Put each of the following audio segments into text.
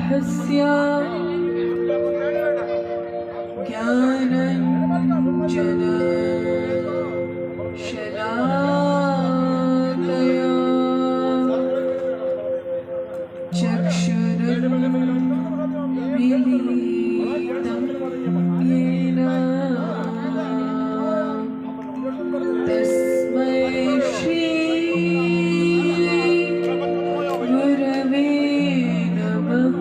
श्रीरामचन्द्रस्य ज्ञानाञ्जन शलाकया चक्षुरुन्मीलितं येन तस्मै श्री गुरवे नमः।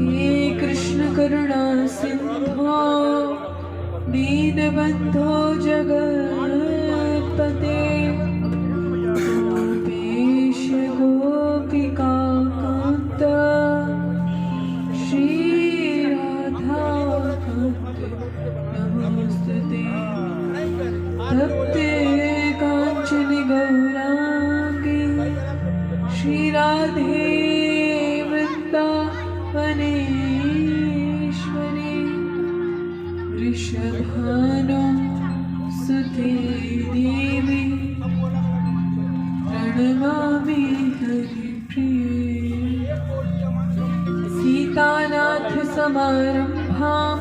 हे कृष्ण करुणा सिंधो दीनबंधो जगत्पते गोपेश गोपिका कांत श्री राधा कांत नमोस्तुते। तप्ते कांचन गौरांगी श्री राधे वृंदावनेश्वरी वृषभानु सुते देवी प्रणमामि हरिप्रिये। सीतानाथ समारंभां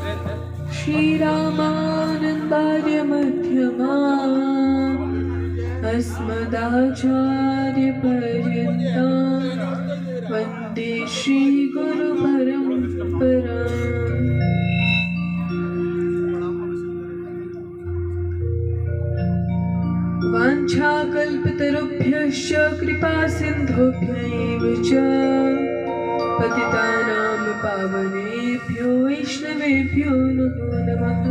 श्रीरामानन्दार्य मध्यमाम् अस्मदाचार्यपर्यन्तां वन्दे श्रीगुरुपरम्पराम्। वाञ्छाकल्पतरुभ्यश्च कृपासिन्धुभ्यैव च पतितानां पावनेभ्यो वैष्णवेभ्यो नमो नमः।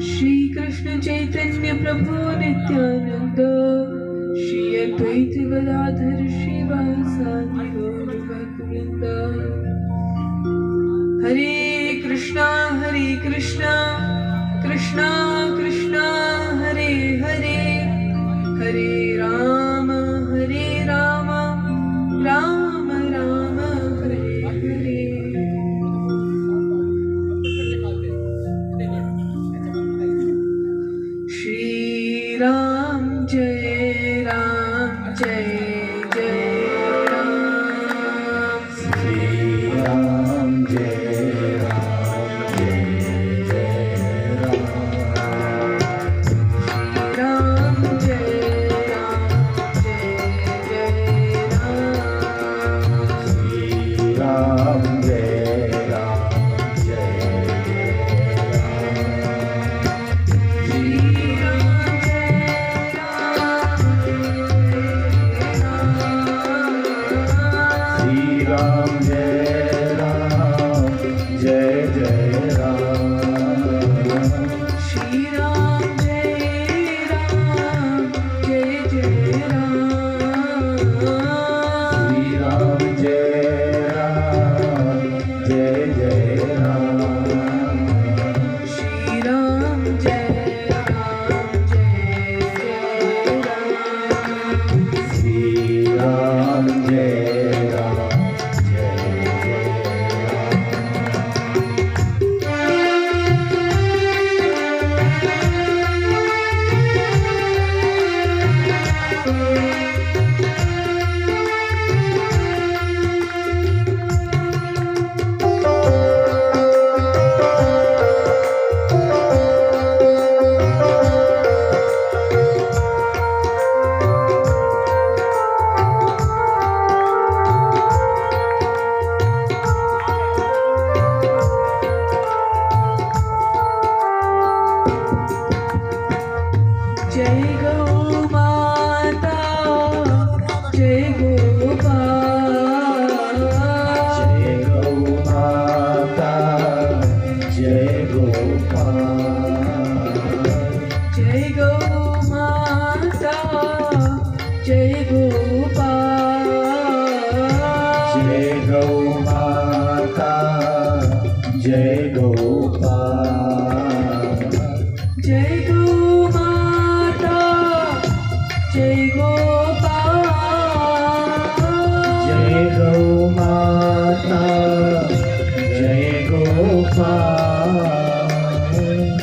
श्रीकृष्ण चैतन्य प्रभु नित्यानंद श्री अद्वैत गदाधर श्रीवासादि गौरभक्तवृंद। हरे कृष्णा कृष्णा कृष्णा हरे हरे, हरे राम राम राम हरे हरे। श्री राम जय जय राम। श्री राम जय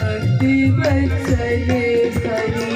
भक्ति वत्सले हरि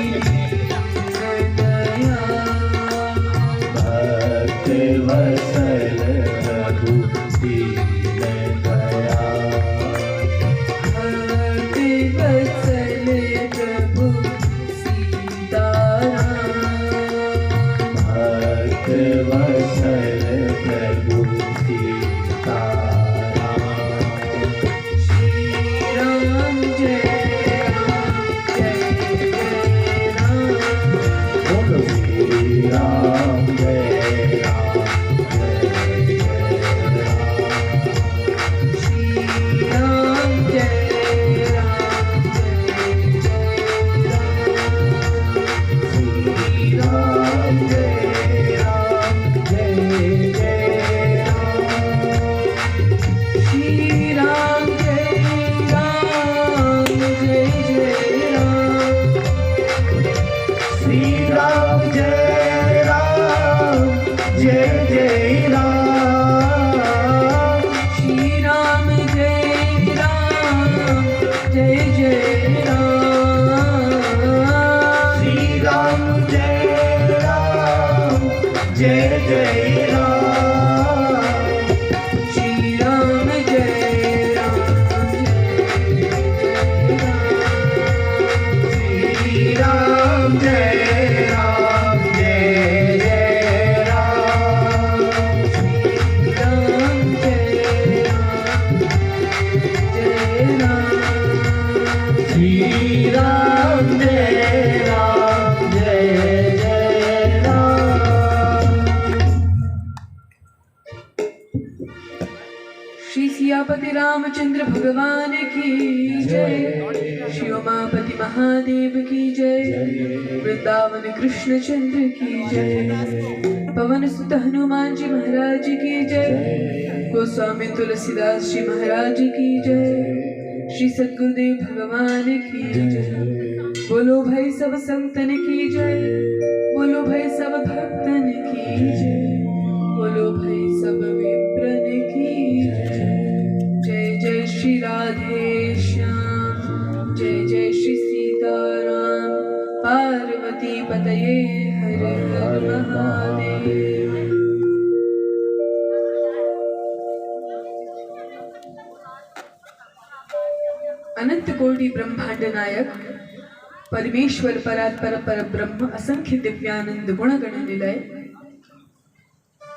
सियापति रामचंद्र भगवान की जय। श्री उमापति महादेव की जय। वृंदावन कृष्ण चंद्र की जय। पवन सुत हनुमान जी महाराज की जय। गोस्वामी तुलसीदास जी महाराज की जय। श्री सद्गुरुदेव भगवान की जय। बोलो भाई सब संतन की जय। बोलो भाई सब भक्तन की जय। बोलो भाई सब विप्रन की जय। जय जय श्री राधे श्याम। जय जय श्री सीताराम। पार्वती पतये हर हर महादेव। अनंत कोटि ब्रह्मांड नायक परमेश्वर परात्पर पर ब्रह्म असंख्य दिव्यानंद गुण गण निलय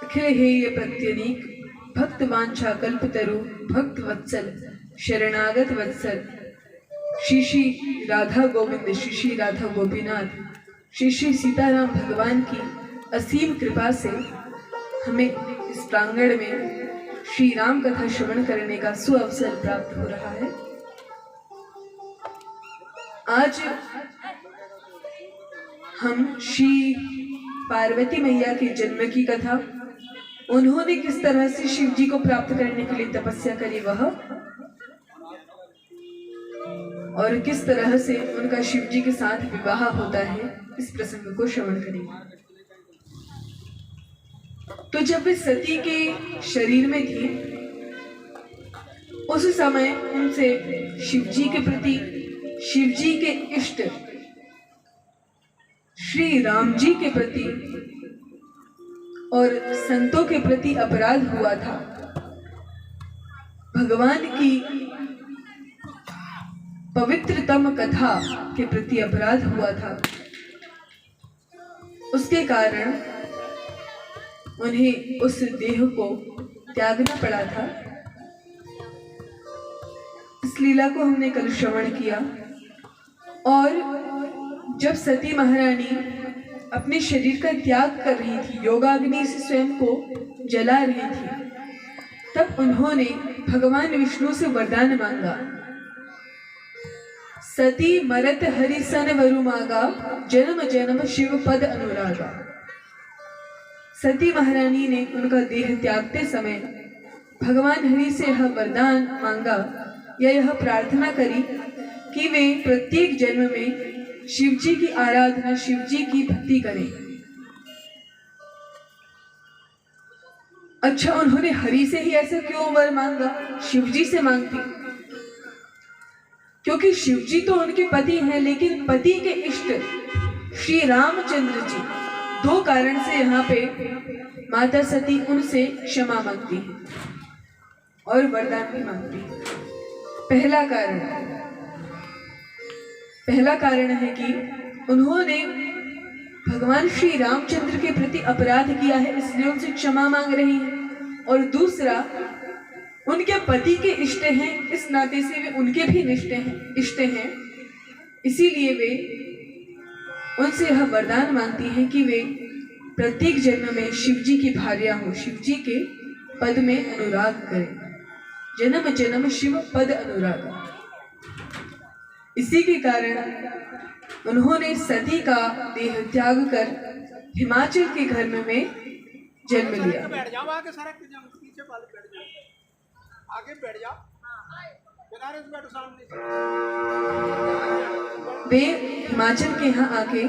अखिल हेय प्रत्यनीक भक्त वांछा कल्पतरु भक्त वत्सल शरणागत वत्सल श्री श्री राधा गोविंद श्री श्री राधा गोपीनाथ श्री श्री सीताराम भगवान की असीम कृपा से हमें इस प्रांगण में श्री राम कथा श्रवण करने का सुअवसर प्राप्त हो रहा है। आज हम श्री पार्वती मैया के जन्म की कथा, उन्होंने किस तरह से शिव जी को प्राप्त करने के लिए तपस्या करी वह, और किस तरह से उनका शिव जी के साथ विवाह होता है, इस प्रसंग को श्रवण करेंगे। तो जब वे सती के शरीर में थी उस समय उनसे शिव जी के प्रति, शिव जी के इष्ट श्री राम जी के प्रति और संतों के प्रति अपराध हुआ था। भगवान की पवित्रतम कथा के प्रति अपराध हुआ था। उसके कारण उन्हें उस देह को त्यागना पड़ा था। इस लीला को हमने कल श्रवण किया। और जब सती महारानी अपने शरीर का त्याग कर रही थी, योगाग्नि से स्वयं को जला रही थी, तब उन्होंने भगवान विष्णु से वरदान मांगा। सती मरत हरि सन वरु मांगा, जन्म जन्म शिव पद अनुरागा। सती महारानी ने उनका देह त्यागते समय भगवान हरि से यह वरदान मांगा या यह प्रार्थना करी कि वे प्रत्येक जन्म में शिव जी की आराधना, शिव जी की भक्ति करें। अच्छा, उन्होंने हरि से ही ऐसा क्यों वर मांगा, शिव जी से मांगती? क्योंकि शिव जी तो उनके पति हैं, लेकिन पति के इष्ट श्री रामचंद्र जी, दो कारण से यहाँ पे माता सती उनसे क्षमा मांगती है और वरदान भी मांगती है। पहला कारण है कि उन्होंने भगवान श्री रामचंद्र के प्रति अपराध किया है, इसलिए उनसे क्षमा मांग रही हैं। और दूसरा, उनके पति के इष्ट हैं, इस नाते से वे उनके भी इष्ट हैं, इसीलिए वे उनसे यह वरदान मांगती हैं कि वे प्रत्येक जन्म में शिव जी की भार्या हो, शिव जी के पद में अनुराग करें। जन्म जन्म शिव पद अनुराग। इसी के कारण उन्होंने सती का देह त्याग कर हिमाचल के घर में जन्म लिया। वे हिमाचल के यहाँ आके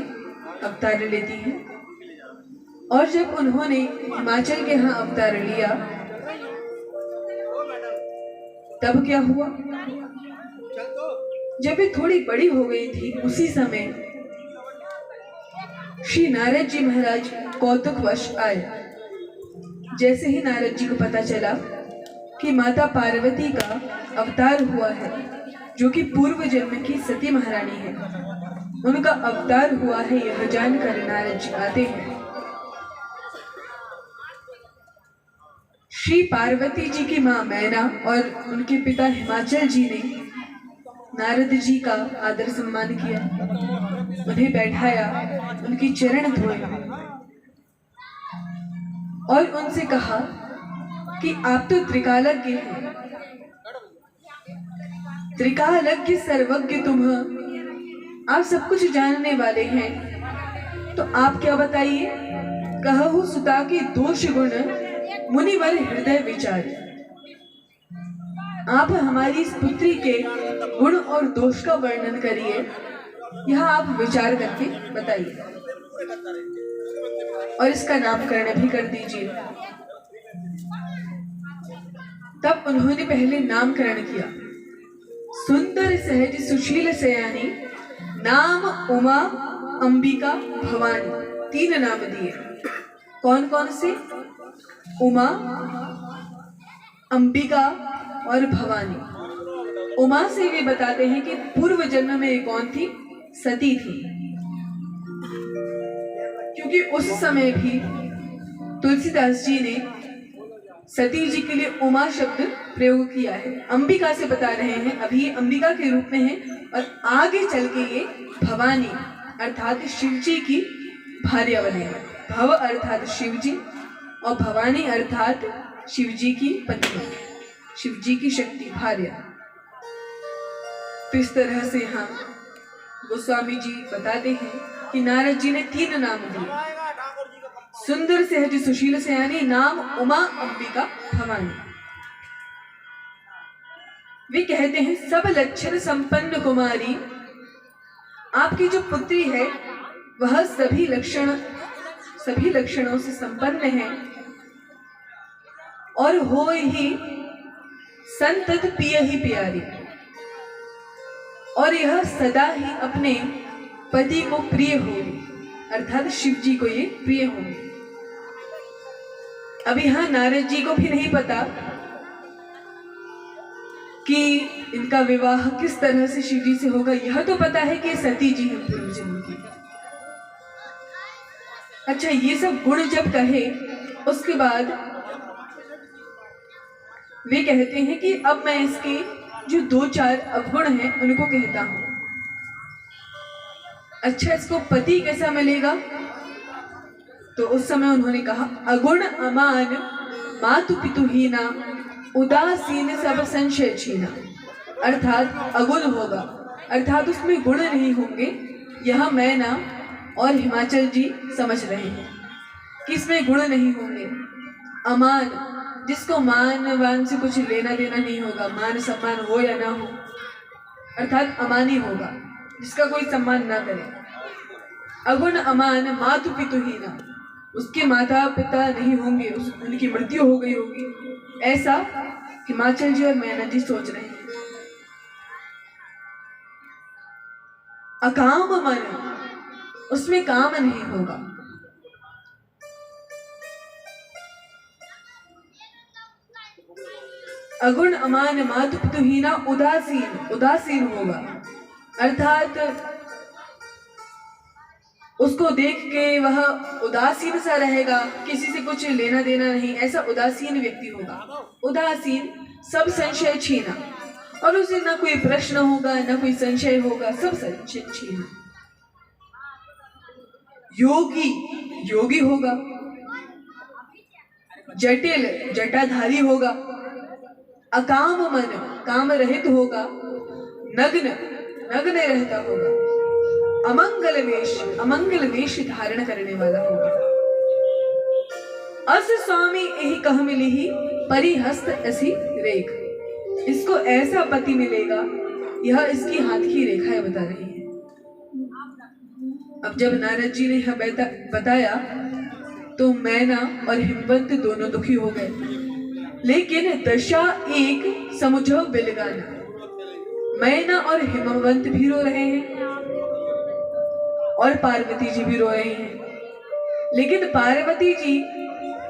अवतार लेती हैं। और जब उन्होंने हिमाचल के यहाँ अवतार लिया, तब क्या हुआ? जब वे थोड़ी बड़ी हो गई थी, उसी समय श्री नारद जी महाराज कौतुकवश आए। जैसे ही नारद जी को पता चला कि माता पार्वती का अवतार हुआ है, जो कि पूर्व जन्म की सती महारानी है, उनका अवतार हुआ है, यह जानकर नारद जी आते हैं। श्री पार्वती जी की मां मैना और उनके पिता हिमाचल जी ने नारद जी का आदर सम्मान किया, उन्हें बैठाया, उनकी चरण धोए और उनसे कहा कि आप तो त्रिकालज्ञ हैं, त्रिकालज्ञ सर्वज्ञ तुम, आप सब कुछ जानने वाले हैं, तो आप क्या बताइए। कहु सुता के दोष गुण, मुनिवर हृदय विचार। आप हमारी इस पुत्री के गुण और दोष का वर्णन करिए, यह आप विचार करके बताइए, और इसका नामकरण भी कर दीजिए। तब उन्होंने पहले नामकरण किया। सुंदर सहज सुशील सयानी, नाम उमा अंबिका भवानी, 3 नाम दिए। कौन कौन से? उमा, अंबिका और भवानी। उमा से वे बताते हैं कि पूर्व जन्म में कौन थी? सती थी, क्योंकि उस समय भी तुलसीदास जी ने सती जी के लिए उमा शब्द प्रयोग किया है। अंबिका से बता रहे हैं, अभी ये अंबिका के रूप में है, और आगे चल के ये भवानी अर्थात शिव जी की भार्या बनेगा। भव अर्थात शिव जी, और भवानी अर्थात शिव जी की पत्नी, शिव जी की शक्ति, भार्या। तो इस तरह से यहाँ गोस्वामी जी बताते हैं कि नारद जी ने 3 नाम दिए। सुंदर सहज सुशील सयानी, नाम उमा अंबिका भवानी। वे कहते हैं सब लक्षण संपन्न कुमारी, आपकी जो पुत्री है वह सभी लक्षणों से संपन्न है, और हो ही संतत पिय ही प्यारी, और यह सदा ही अपने पति को प्रिय होगी, अर्थात शिव जी को ये प्रिय होगी। अब यहाँ नारद जी को भी नहीं पता कि इनका विवाह किस तरह से शिव जी से होगा। यह तो पता है कि सती जी हैं पूर्व जन्म की। अच्छा, ये सब गुण जब कहे उसके बाद वे कहते हैं कि अब मैं इसके जो 2-4 अवगुण हैं उनको कहता हूं। अच्छा, इसको पति कैसा मिलेगा? तो उस समय उन्होंने कहा अगुण अमान मातु पितुहीना, उदासीन सब संशय छीना। अर्थात अगुण होगा, अर्थात उसमें गुण नहीं होंगे। यह मैना और हिमाचल जी समझ रहे हैं कि इसमें गुण नहीं होंगे। अमान, जिसको मान वान से कुछ लेना देना नहीं होगा, मान सम्मान हो या ना हो, अर्थात अमानी होगा, जिसका कोई सम्मान ना करे। अगुण अमान मातु पितुहीना, उसके माता पिता नहीं होंगे, उनकी मृत्यु हो गई होगी, ऐसा हिमाचल जी और मैना जी सोच रहे हैं। अकाम मन, उसमें काम नहीं होगा। अगुण अमान मातु पितुहीना, उदासीन होगा, अर्थात उसको देख के वह उदासीन सा रहेगा, किसी से कुछ लेना देना नहीं, ऐसा उदासीन व्यक्ति होगा। उदासीन, सब संशय छीना, और उसे ना कोई प्रश्न होगा ना कोई संशय होगा, सब संशय छीना। योगी होगा, जटिल जटाधारी होगा। अकाम मन, काम रहित होगा। नग्न रहता होगा। अमंगल वेश धारण करने वाला होगा। अस स्वामी यही कह मिली ही, परिहस्त ऐसी रेख, इसको ऐसा पति मिलेगा, यह इसकी हाथ की रेखाएं बता रही है। अब जब नारद जी ने यह बताया तो मैना और हिमवंत दोनों दुखी हो गए, लेकिन दशा एक समुझो बिलगाना। मैना और हिमवंत भी रो रहे हैं और पार्वती जी भी रो रही हैं, लेकिन पार्वती जी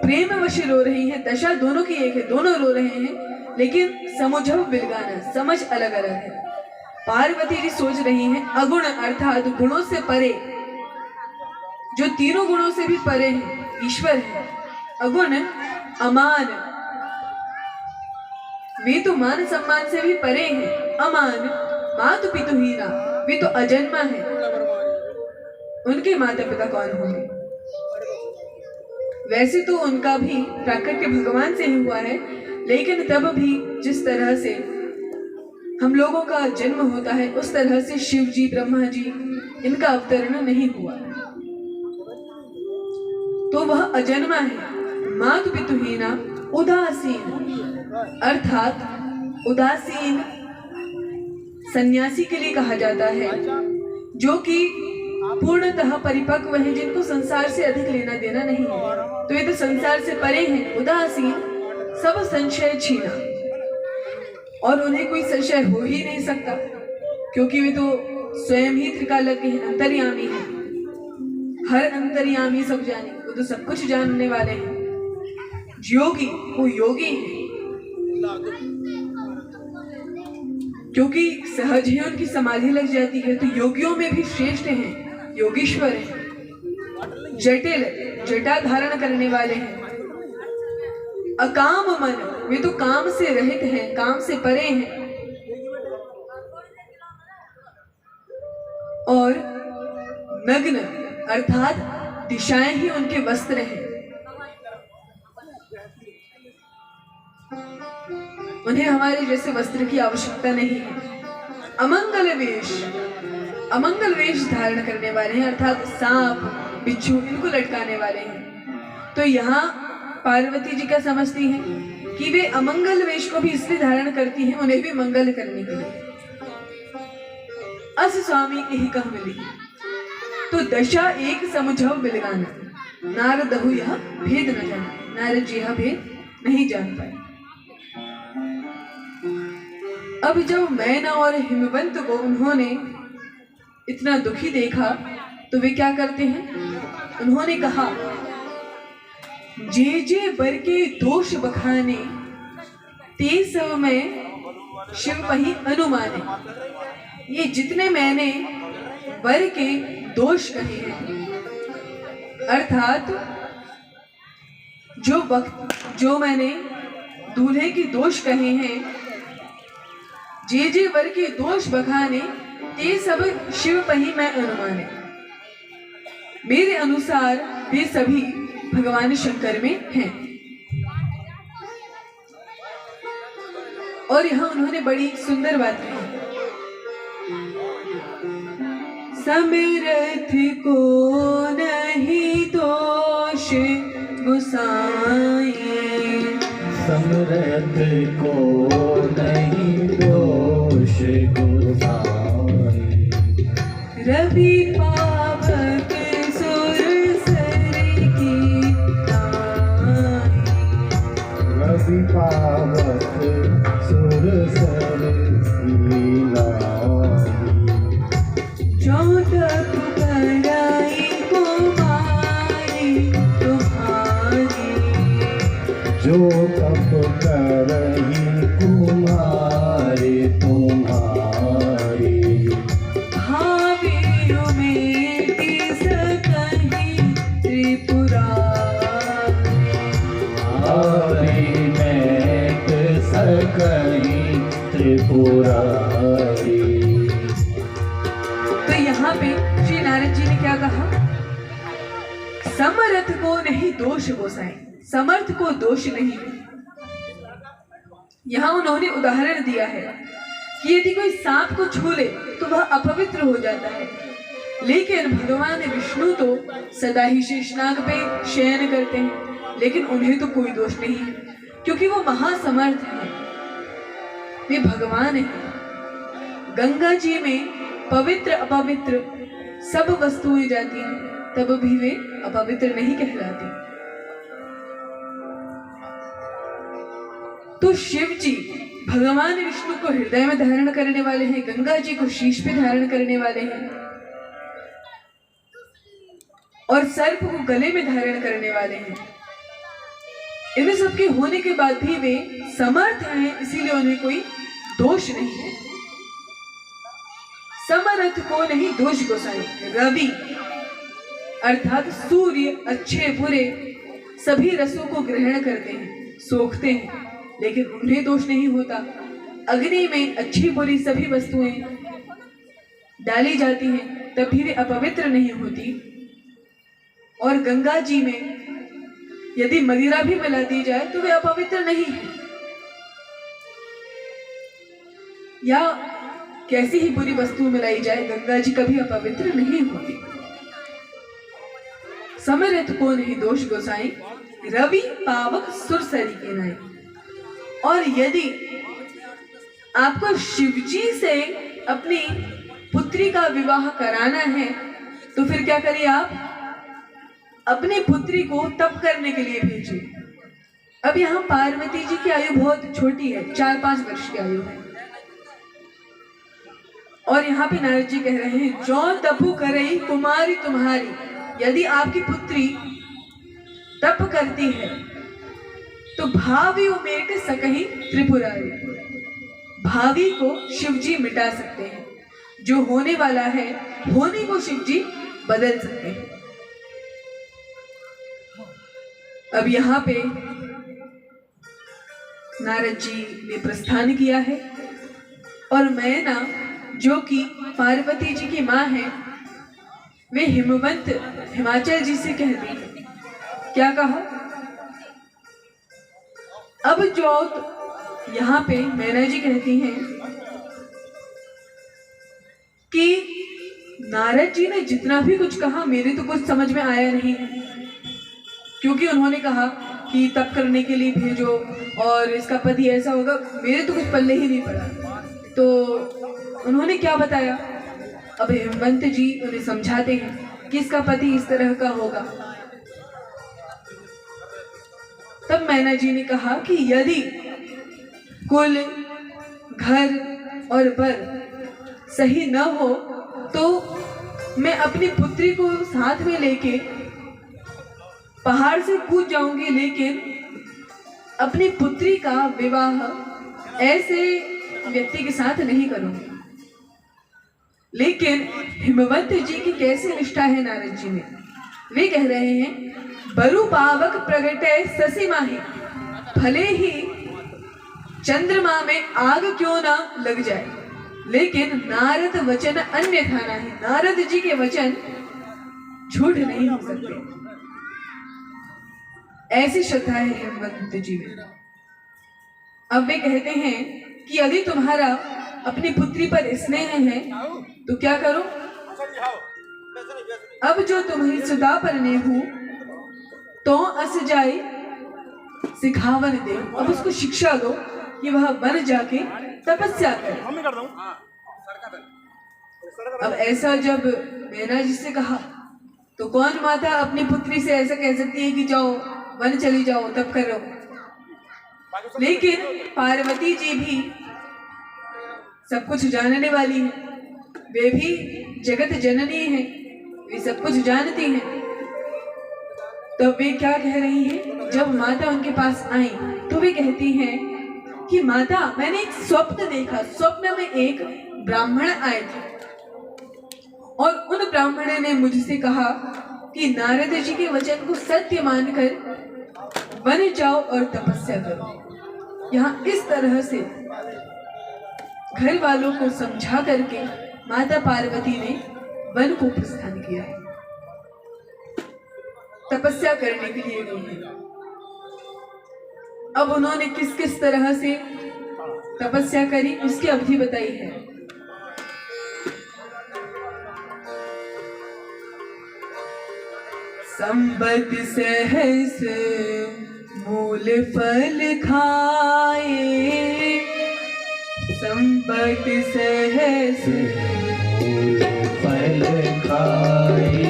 प्रेमवश रो रही हैं। दशा दोनों की एक है, दोनों रो रहे हैं, लेकिन समुझो बिलगाना, समझ अलग अलग है। पार्वती जी सोच रही हैं अगुण अर्थात गुणों से परे, जो तीनों गुणों से भी परे हैं, ईश्वर है। अगुण अमान, वे तो मान सम्मान से भी परे हैं। अमान मातु पितुहीना, वे तो अजन्मा है, उनके माता पिता कौन होंगे? वैसे तो उनका भी प्राकट्य भगवान से ही हुआ है, लेकिन तब भी जिस तरह से हम लोगों का जन्म होता है, उस तरह से शिव जी, ब्रह्मा जी, इनका अवतरण नहीं हुआ। तो वह अजन्मा है, मातु पितुहीना, उदासीन, अर्थात उदासीन सन्यासी के लिए कहा जाता है, जो कि पूर्णतः परिपक्व है, जिनको संसार से अधिक लेना देना नहीं है। तो ये तो संसार से परे हैं, उदासीन, सब संशय छीना, और उन्हें कोई संशय हो ही नहीं सकता, क्योंकि वे तो स्वयं ही त्रिकालज्ञ हैं, अंतर्यामी हैं। हर अंतर्यामी सब जाने, वो तो सब कुछ जानने वाले हैं। योगी, वो योगी हैं, क्योंकि सहज ही उनकी समाधि लग जाती है। तो योगियों में भी श्रेष्ठ हैं, योगीश्वर हैं, जटिल जटा धारण करने वाले हैं। अकाम मन, वे तो काम से रहित हैं, काम से परे हैं। और नग्न, अर्थात दिशाएं ही उनके वस्त्र हैं। उन्हें हमारे जैसे वस्त्र की आवश्यकता नहीं है। अमंगल वेश, अमंगल वेश धारण करने वाले हैं, अर्थात सांप, बिच्छू, इनको लटकाने वाले हैं। तो यहाँ पार्वती जी क्या समझती हैं कि वे अमंगल वेश को भी इसलिए धारण करती हैं, उन्हें भी मंगल करने के लिए। अस स्वामी के ही कह मिली, तो दशा एक समझो बिलगाना, नारदहु यह भेद न जाने, नारद जी यह भेद नहीं जान पाए। अब जब मैना और हिमवंत को उन्होंने इतना दुखी देखा, तो वे क्या करते हैं, उन्होंने कहा, जे जे बर के दोष बखाने, ते सब में शिव पही अनुमाने। ये जितने मैंने वर के दोष कहे हैं, अर्थात जो मैंने दूल्हे के दोष कहे हैं, जे जे वर के दोष बखाने, ते सब शिव पही मैं अनुमाने। मेरे अनुसार वे सभी भगवान शंकर में हैं। और यहाँ उन्होंने बड़ी सुंदर बात कही, समरथ को नहीं दोष गुसाई, समरथ को नहीं दोष गुसाई। रवि पावक सुर सर की नाई, रवि पावक सुर सर की नाई। चौदह कराई कुमारी तुम्हारी, जो तप करही कुमारी तुम्हारी। भावे उमेटी सकही त्रिपुरारी, भावे मेट सकही त्रिपुरारी। तो यहाँ पे श्री नारद जी ने क्या कहा, समर्थ को नहीं दोष गोसाई, समर्थ को दोष नहीं है। यहाँ उन्होंने उदाहरण दिया है कि यदि कोई सांप को छू ले तो वह अपवित्र हो जाता है, लेकिन भगवान विष्णु तो सदा ही शेषनाग पे शयन करते हैं, लेकिन उन्हें तो कोई दोष नहीं है, क्योंकि वो महासमर्थ है, वे भगवान हैं। गंगा जी में पवित्र अपवित्र सब वस्तुएं जाती हैं, तब भी वे अपवित्र नहीं कहलाती। तो शिव जी भगवान विष्णु को हृदय में धारण करने वाले हैं, गंगा जी को शीश पे धारण करने वाले हैं, और सर्प को गले में धारण करने वाले हैं। इन सबके होने के बाद भी वे समर्थ हैं, इसीलिए उन्हें कोई दोष नहीं है। समर्थ को नहीं दोष गोसाई। रवि अर्थात सूर्य अच्छे बुरे सभी रसों को ग्रहण करते हैं, सोखते हैं, लेकिन उन्हें दोष नहीं होता। अग्नि में अच्छी बुरी सभी वस्तुएं डाली जाती हैं, तब भी वे अपवित्र नहीं होती। और गंगा जी में यदि मदिरा भी मिला दी जाए तो वे अपवित्र नहीं है। या कैसी ही बुरी वस्तु मिलाई जाए, गंगा जी कभी अपवित्र नहीं होती। समरथ को नहीं दोष गोसाई, रवि पावक सुरसरी के नाई। और यदि आपको शिवजी से अपनी पुत्री का विवाह कराना है तो फिर क्या करिए, आप अपनी पुत्री को तप करने के लिए भेजिए। अब यहाँ पार्वती जी की आयु बहुत छोटी है, 4-5 वर्ष की आयु है। और यहाँ पे नारद जी कह रहे हैं, जो तपु करे कुमारी तुम्हारी। यदि आपकी पुत्री तप करती है तो भावी उमेट सकही त्रिपुरारी। भावी को शिवजी मिटा सकते हैं, जो होने वाला है होने को शिवजी बदल सकते हैं। अब यहाँ पे नारद जी ने प्रस्थान किया है और मैना जो कि पार्वती जी की माँ है, वे हिमवंत हिमाचल जी से कहती है, क्या कहा? अब जो यहाँ पे मैना जी कहती हैं कि नारद जी ने जितना भी कुछ कहा मेरे तो कुछ समझ में आया नहीं, क्योंकि उन्होंने कहा कि तप करने के लिए भेजो और इसका पति ऐसा होगा, मेरे तो कुछ पल्ले ही नहीं पड़ा। तो उन्होंने क्या बताया? अब हिमवंत जी उन्हें समझाते हैं कि इसका पति इस तरह का होगा। तब मैना जी ने कहा कि यदि कुल घर और वर सही न हो तो मैं अपनी पुत्री को साथ में लेके पहाड़ से कूद जाऊंगी, लेकिन अपनी पुत्री का विवाह ऐसे व्यक्ति के साथ नहीं करूंगी। लेकिन हिमवंत जी की कैसी निष्ठा है नारद जी में, वे कह रहे हैं, बरु पावक प्रगटे ससी माही, भले ही चंद्रमा में आग क्यों ना लग जाए, लेकिन नारद वचन अन्यथा नहीं। नारद जी के वचन झूठ नहीं हो सकते। ऐसी श्रद्धा है हिमवंत जी में। अब वे कहते हैं कि यदि तुम्हारा अपनी पुत्री पर स्नेह है तो क्या करो? अब जो तुम्हें सुदा पर नेहू तो अस जाए सिखावन दे। अब उसको शिक्षा दो कि वह वन जाके तपस्या करे। अब ऐसा जब मैना जी से कहा तो कौन माता अपनी पुत्री से ऐसा कह सकती है कि जाओ वन चली जाओ तब करो। लेकिन पार्वती जी भी सब कुछ जानने वाली है, वे भी जगत जननी है, वे सब कुछ जानती हैं। तो वे क्या कह रही हैं? जब माता उनके पास आई तो वे कहती हैं कि माता मैंने एक स्वप्न देखा। स्वप्न में एक ब्राह्मण आए थे और उन ब्राह्मण ने मुझसे कहा कि नारद जी के वचन को सत्य मानकर वन जाओ और तपस्या करो। यहाँ इस तरह से घर वालों को समझा करके माता पार्वती ने वन को प्रस्थान किया है, तपस्या करने के लिए गई है। अब उन्होंने किस किस तरह से तपस्या करी उसकी अवधि बताई है। संबत सहस मूल फल खाए, संबत सहस मूल फल खाए,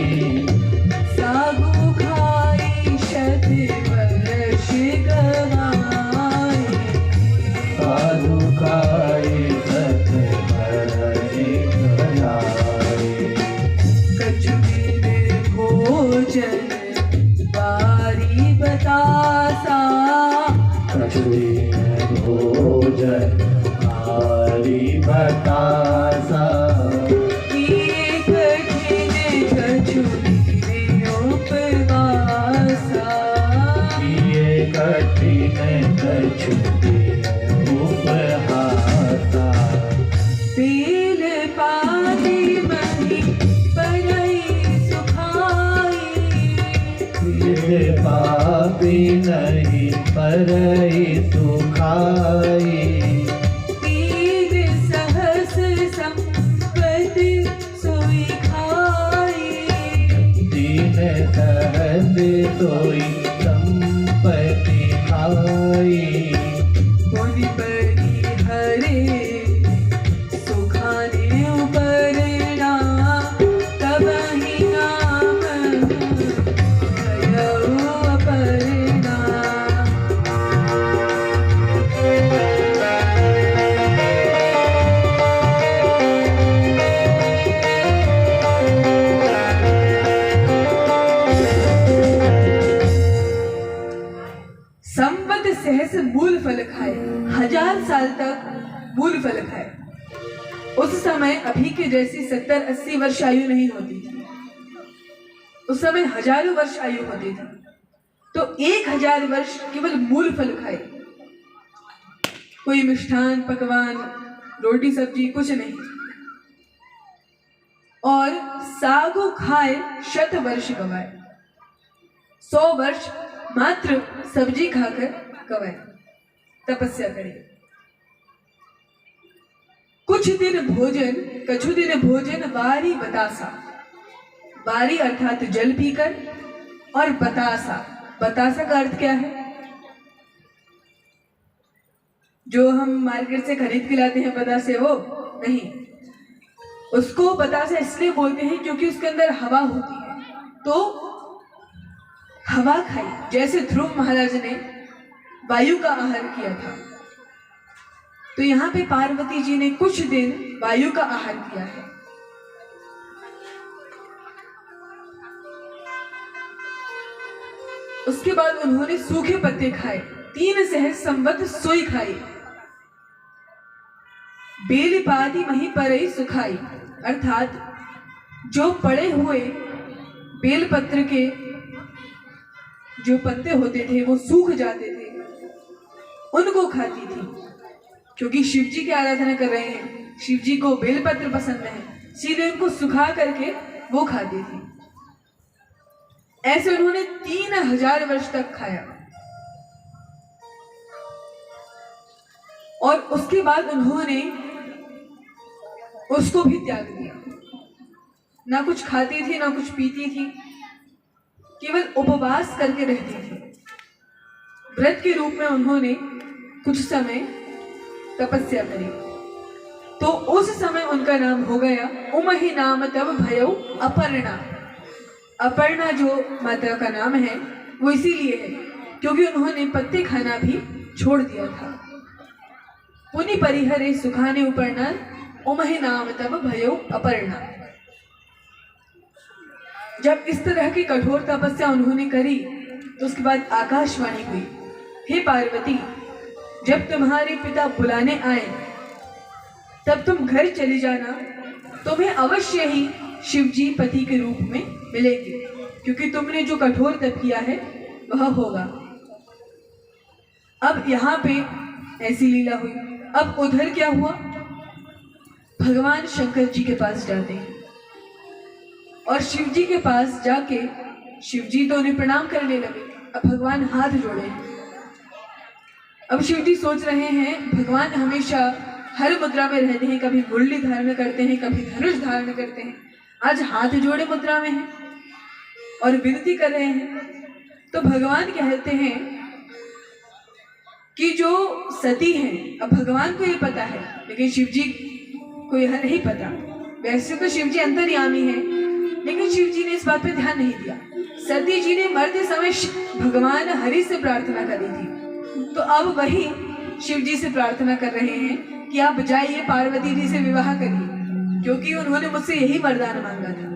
सागु खाई शत वर्ष गवाए, साधु खाए सत वर्ष गवाए, कछुए भोजन बारी बतासा, कछुए भोजन बारी बतासा, किए कठिन कछुए उपवासा, किए कठिन कछुए उपहासा, पील पाती मही परई सुखाई, ये पापी नहीं परई सुखाई, पीर तोई संपत्ति खाई। पुनि परी हरे सुखाने उपरना, तब ही नाम भयो अपरना। संवत सहस मूल फल खाए, 1000 साल तक मूल फल खाए। उस समय अभी के जैसी 70-80 वर्ष आयु नहीं होती थी, उस समय हजारों वर्ष आयु होती थी। तो 1000 वर्ष केवल मूल फल खाए, कोई मिष्ठान पकवान रोटी सब्जी कुछ नहीं। और सागो खाए 100 वर्ष गवाए, 100 वर्ष मात्र सब्जी खाकर गवाए, तपस्या करें। कुछ दिन भोजन कछु दिन भोजन वारी बतासा, वारी अर्थात जल पीकर, और बतासा, बतासा का अर्थ क्या है? जो हम मार्केट से खरीद के लाते हैं बतासे, वो नहीं, उसको बतासा इसलिए बोलते हैं क्योंकि उसके अंदर हवा होती है। तो हवा खाई, जैसे ध्रुव महाराज ने वायु का आहार किया था, तो यहाँ पे पार्वती जी ने कुछ दिन वायु का आहार किया है। उसके बाद उन्होंने सूखे पत्ते खाए, 3 सहस्र संवत सोई खाई। बेल पाती मही परई सुखाई, अर्थात जो पड़े हुए बेलपत्र के जो पत्ते होते थे वो सूख जाते थे, उनको खाती थी। क्योंकि शिव जी की आराधना कर रहे हैं, शिव जी को बेलपत्र पसंद है, इसीलिए उनको सुखा करके वो खाती थी। ऐसे उन्होंने 3000 वर्ष तक खाया। और उसके बाद उन्होंने उसको भी त्याग दिया, ना कुछ खाती थी ना कुछ पीती थी, केवल उपवास करके रहती थी। व्रत के रूप में उन्होंने कुछ समय तपस्या करी, तो उस समय उनका नाम हो गया उमहि नाम तब भयो अपर्णा। अपर्णा जो माता का नाम है वो इसीलिए है क्योंकि उन्होंने पत्ते खाना भी छोड़ दिया था। पुनि परिहरे सुखाने उपर्णा, उमहि नाम तब भयो अपर्णा। जब इस तरह की कठोर तपस्या उन्होंने करी तो उसके बाद आकाशवाणी हुई, हे पार्वती, जब तुम्हारे पिता बुलाने आए तब तुम घर चली जाना, तुम्हें अवश्य ही शिवजी पति के रूप में मिलेंगे, क्योंकि तुमने जो कठोर तप किया है वह होगा। अब यहाँ पे ऐसी लीला हुई। अब उधर क्या हुआ, भगवान शंकर जी के पास जाते हैं और शिव जी के पास जाके शिव जी तो उन्हें प्रणाम करने लगे। अब भगवान हाथ जोड़े हैं। अब शिव जी सोच रहे हैं, भगवान हमेशा हर मुद्रा में रहते हैं, कभी मुरली धारण करते हैं, कभी धनुष धारण करते हैं, आज हाथ जोड़े मुद्रा में हैं और विनती कर रहे हैं। तो भगवान कहते हैं कि जो सती हैं, अब भगवान को ये पता है लेकिन शिव जी को यह नहीं पता। वैसे तो शिव जी अंतर्यामी हैं, लेकिन शिव जी ने इस बात पे ध्यान नहीं दिया। सती जी ने मरते समय भगवान हरि से प्रार्थना करी थी, तो अब वही शिव जी से प्रार्थना कर रहे हैं कि आप जाइए पार्वती जी से विवाह करिए, क्योंकि उन्होंने मुझसे यही वरदान मांगा था।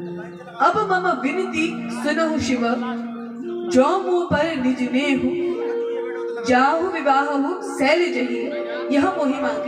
अब मम विनती सुनहु शिव, जो मुँह पर निज नेहु, जाहु विवाहु शैल जही, यह मोहि मांगे।